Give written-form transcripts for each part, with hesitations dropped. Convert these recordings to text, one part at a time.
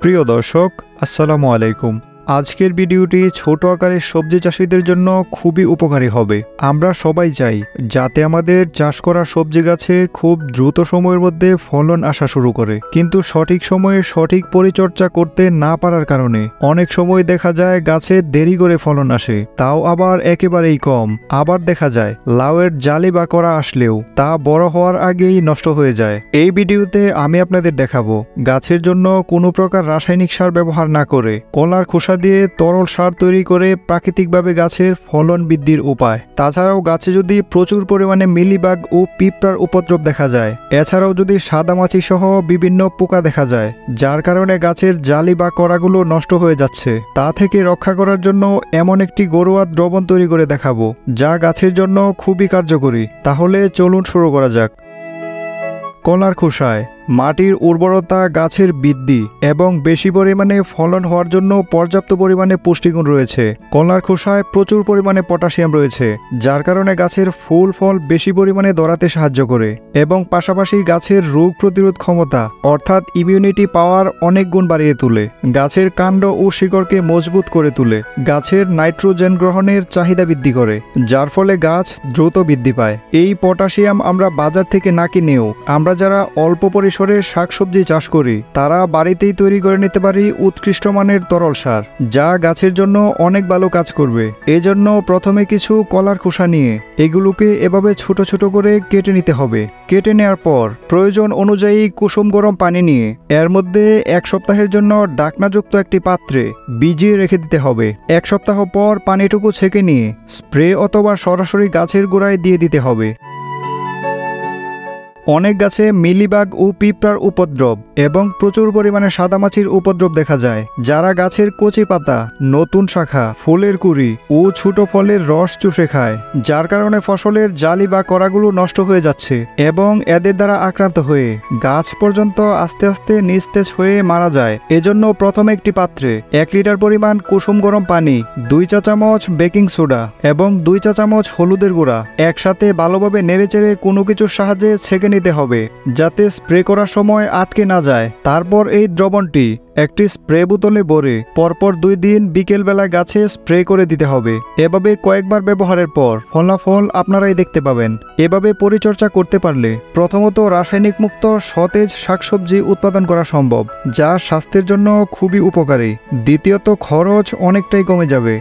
প্রিয় দর্শক, আসসালামু আলাইকুম। আজকের ভিডিওটি ছোট আকারের সবজি চাষিদের জন্য খুবই উপকারী হবে। আমরা সবাই চাই যাতে আমাদের চাষ করা সবজি গাছে খুব দ্রুত সময়ের মধ্যে ফলন আসা শুরু করে, কিন্তু সঠিক সময়ে সঠিক পরিচর্যা করতে না পারার কারণে অনেক সময় দেখা যায় গাছে দেরি করে ফলন আসে, তাও আবার একেবারেই কম। আবার দেখা যায় লাউয়ের জালি বা করা আসলেও তা বড় হওয়ার আগেই নষ্ট হয়ে যায়। এই ভিডিওতে আমি আপনাদের দেখাবো গাছের জন্য কোনো প্রকার রাসায়নিক সার ব্যবহার না করে কলার খোসা দিয়ে তরল সার তৈরি করে প্রাকৃতিকভাবে গাছের ফলন বৃদ্ধির উপায়। তাছাড়াও গাছে যদি প্রচুর পরিমাণে মিলিবাগ ও পিঁপড়ার উপদ্রব দেখা যায়, এছাড়াও যদি সাদামাছি সহ বিভিন্ন পোকা দেখা যায় যার কারণে গাছের জালি বা কড়াগুলো নষ্ট হয়ে যাচ্ছে, তা থেকে রক্ষা করার জন্য এমন একটি ঘরোয়া দ্রবণ তৈরি করে দেখাবো যা গাছের জন্য খুবই কার্যকরী। তাহলে চলুন শুরু করা যাক। কলার খোসায় মাটির উর্বরতা, গাছের বৃদ্ধি এবং বেশি পরিমাণে ফলন হওয়ার জন্য পর্যাপ্ত পরিমাণে পুষ্টিগুণ রয়েছে। কলার খোসায় প্রচুর পরিমাণে পটাশিয়াম রয়েছে, যার কারণে গাছের ফুল ফল বেশি পরিমাণে ধরাতে সাহায্য করে এবং পাশাপাশি গাছের রোগ প্রতিরোধ ক্ষমতা অর্থাৎ ইমিউনিটি পাওয়ার অনেক গুণ বাড়িয়ে তোলে। গাছের কাণ্ড ও শিকড়কে মজবুত করে তোলে। গাছের নাইট্রোজেন গ্রহণের চাহিদা বৃদ্ধি করে, যার ফলে গাছ দ্রুত বৃদ্ধি পায়। এই পটাশিয়াম আমরা বাজার থেকে না কিনেও আমরা যারা অল্প পরিসরে শাকসবজি চাষ করি তারা বাড়িতেই তৈরি করে নিতে পারি উৎকৃষ্ট মানের তরল সার, যা গাছের জন্য অনেক ভালো কাজ করবে। এজন্য প্রথমে কিছু কলার খোসা নিয়ে এগুলোকে এভাবে ছোট ছোট করে কেটে নিতে হবে। কেটে নেওয়ার পর প্রয়োজন অনুযায়ী কুসুম গরম পানি নিয়ে এর মধ্যে 1 সপ্তাহের জন্য ঢাকনাযুক্ত একটি পাত্রে ভিজিয়ে রেখে দিতে হবে। 1 সপ্তাহ পর পানিটুকু ছেঁকে নিয়ে স্প্রে অথবা সরাসরি গাছের গোড়ায় দিয়ে দিতে হবে। অনেক গাছে মিলিবাগ ও পিঁপড়ার উপদ্রব এবং প্রচুর পরিমাণে সাদামাছির উপদ্রব দেখা যায়, যারা গাছের কচি পাতা, নতুন শাখা, ফুলের কুঁড়ি ও ছোট ফলের রস চুষে খায়, যার কারণে ফসলের জালি বা কড়াগুলো নষ্ট হয়ে যাচ্ছে এবং এদের দ্বারা আক্রান্ত হয়ে গাছ পর্যন্ত আস্তে আস্তে নিস্তেজ হয়ে মারা যায়। এজন্য প্রথমে একটি পাত্রে 1 লিটার পরিমাণ কুসুম গরম পানি, 2 চা চামচ বেকিং সোডা এবং 2 চা চামচ হলুদের গুঁড়া একসাথে ভালোভাবে নেড়েচেড়ে কোনো কিছুর সাহায্যে ছেঁকে নিতে হবে, যাতে স্প্রে করার সময় আটকে না যায়। তারপর এই দ্রবণটি একটি স্প্রে বোতলে ভরে পরপর 2 দিন বিকেলবেলায় গাছে স্প্রে করে দিতে হবে। এভাবে কয়েকবার ব্যবহারের পর ফলাফল আপনারাই দেখতে পাবেন। এভাবে পরিচর্যা করতে পারলে প্রথমত রাসায়নিক মুক্ত সতেজ শাকসবজি উৎপাদন করা সম্ভব, যা স্বাস্থ্যের জন্য খুবই উপকারী। দ্বিতীয়ত খরচ অনেকটাই কমে যাবে।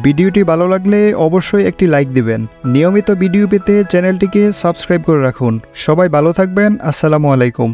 ভিডিওটি ভালো লাগলে অবশ্যই একটি লাইক দিবেন। নিয়মিত ভিডিও পেতে চ্যানেলটিকে সাবস্ক্রাইব করে রাখুন। সবাই ভালো থাকবেন। আসসালামু আলাইকুম।